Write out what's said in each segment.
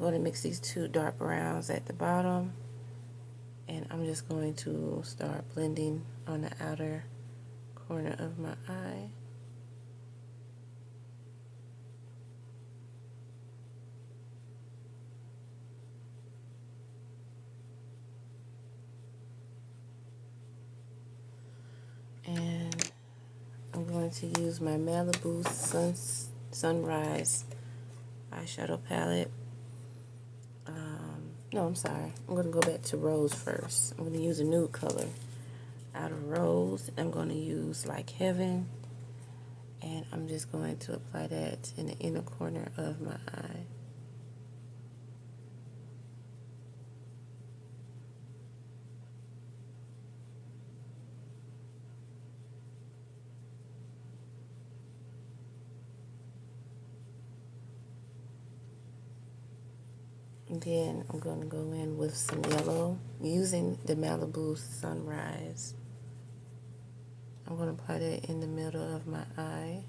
I'm going to mix these two dark browns at the bottom, and I'm just going to start blending on the outer corner of my eye. And I'm going to use my Malibu Sunrise eyeshadow palette. No, I'm sorry. I'm going to go back to Rose first. I'm going to use a nude color out of Rose. I'm going to use Like Heaven. And I'm just going to apply that in the inner corner of my eye. And then I'm going to go in with some yellow using the Malibu Sunrise. I'm going to apply that in the middle of my eye.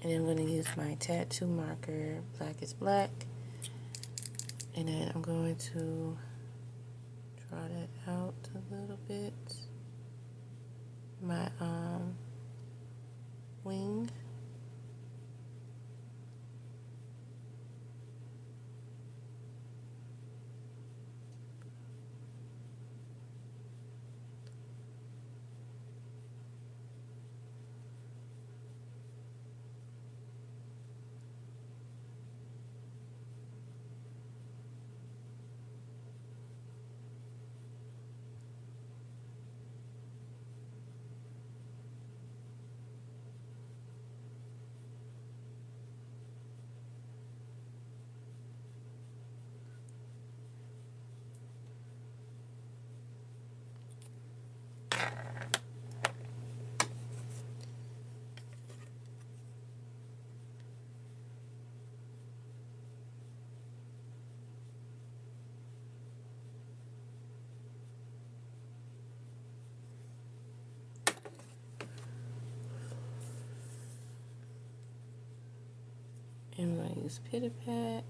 And then I'm going to use my tattoo marker, Black is Black. And then I'm going to draw that out a little bit. My wing. And I'm going to use Pitter Pat.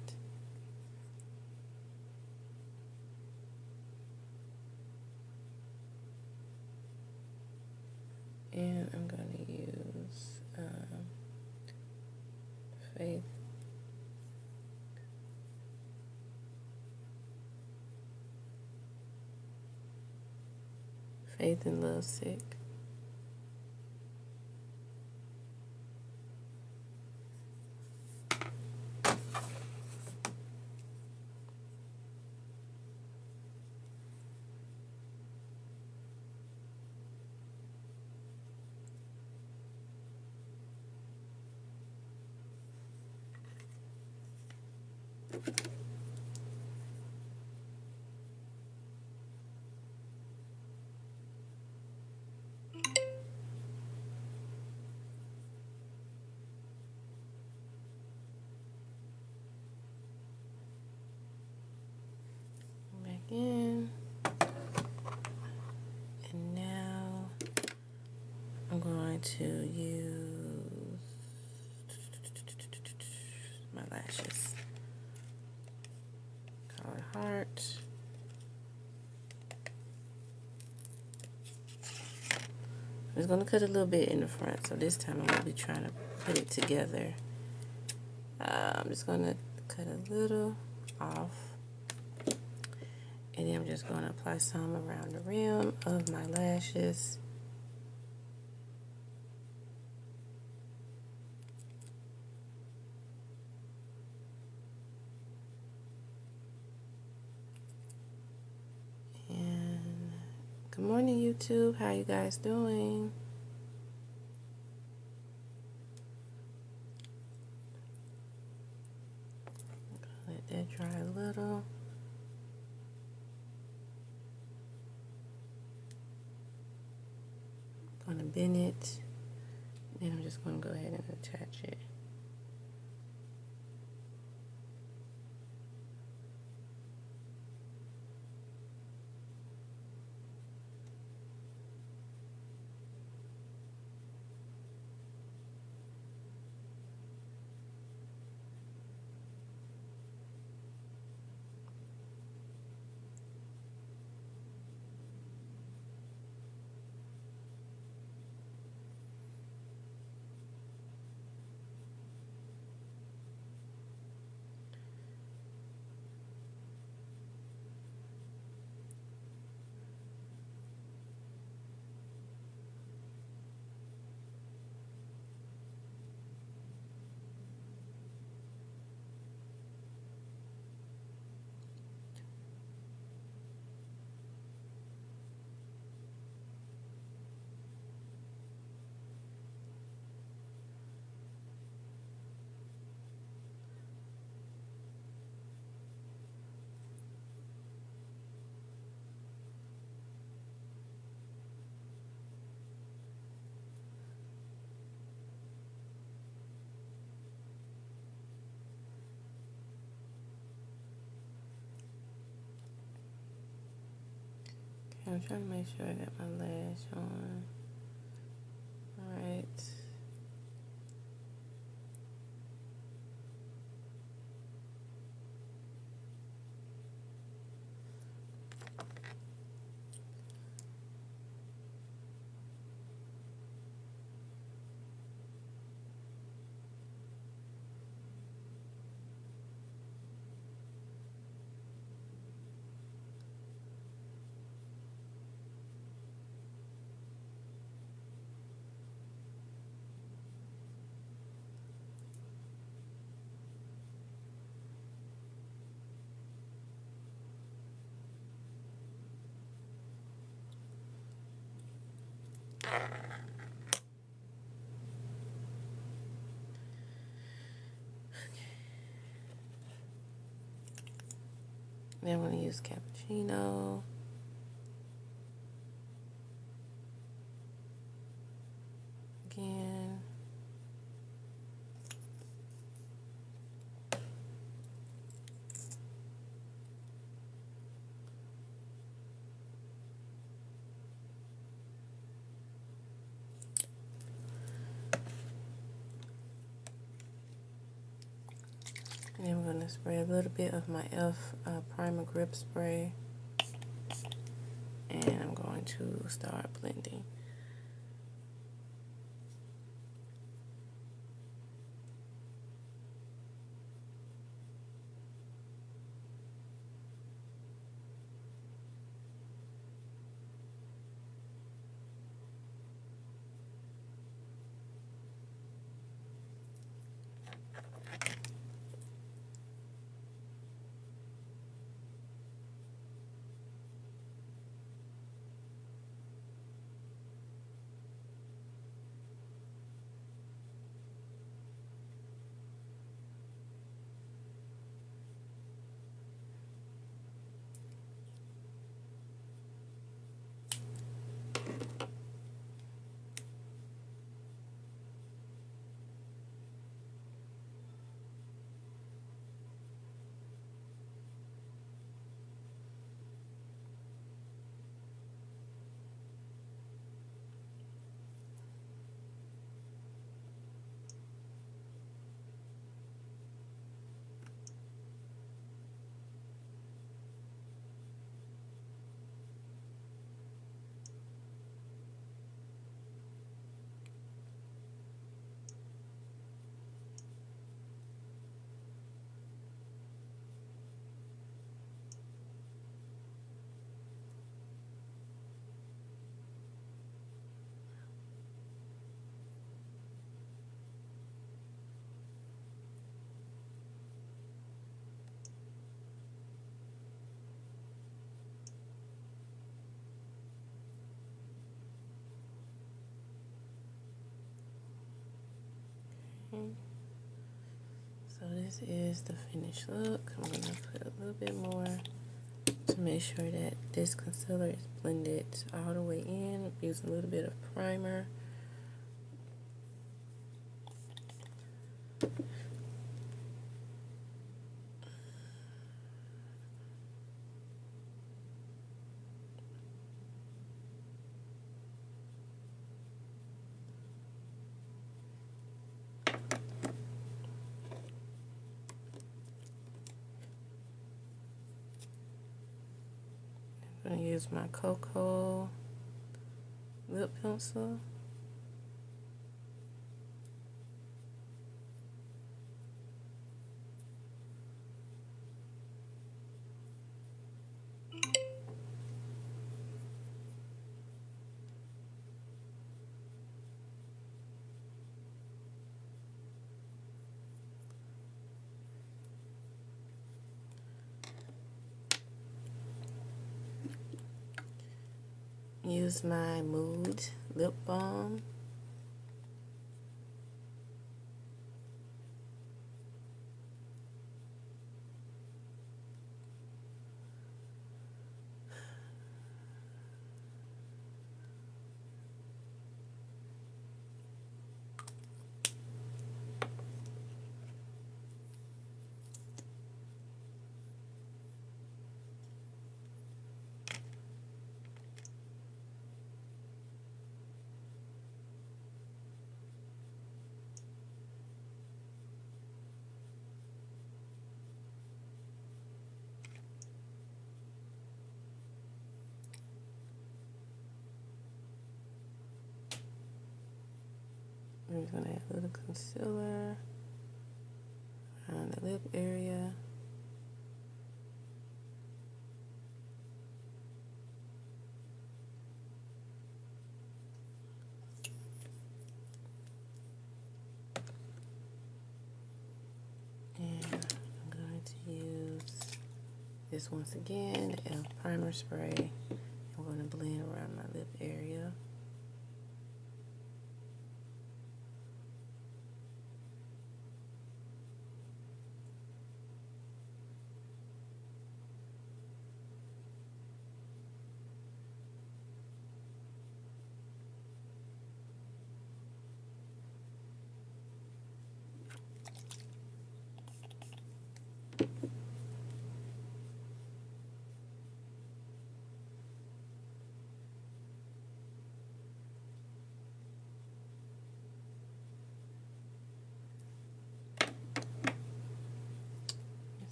And I'm going to use Faith. Faith and Love Sick. Back in. And now I'm going to use my lashes. Color Heart. I'm just going to cut a little bit in the front, so this time I'm going to be trying to put it together. I'm just going to cut a little off, and then I'm just going to apply some around the rim of my lashes. And good morning, YouTube. How you guys doing? Let that dry a little. I'm going to bend it. Then I'm just going to go ahead and attach it. I'm trying to make sure I got my lash on. Alright. Then I'm going to use cappuccino. Again. And then we're going to spray a little bit of my e.l.f. Primer Grip Spray. And I'm going to start blending. So this is the finished look. I'm going to put a little bit more to make sure that this concealer is blended all the way in. Use a little bit of primer. I'm going to use my Cocoa lip pencil. Use my Mood lip balm. I'm just going to add a little concealer around the lip area. And I'm going to use this once again, the e.l.f. primer spray. I'm going to blend around my lip area.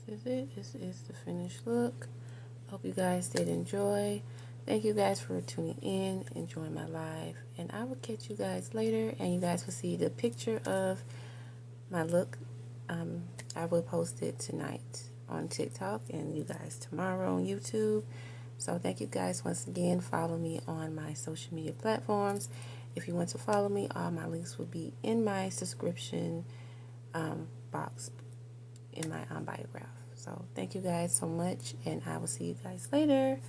This is it. This is the finished look. Hope you guys did enjoy. Thank you guys for tuning in, enjoying my live, and I will catch you guys later, and you guys will see the picture of my look. I will post it tonight on TikTok and you guys tomorrow on YouTube. So thank you guys once again. Follow me on my social media platforms. If you want to follow me, all my links will be in my subscription box in my biograph. So thank you guys so much, and I will see you guys later.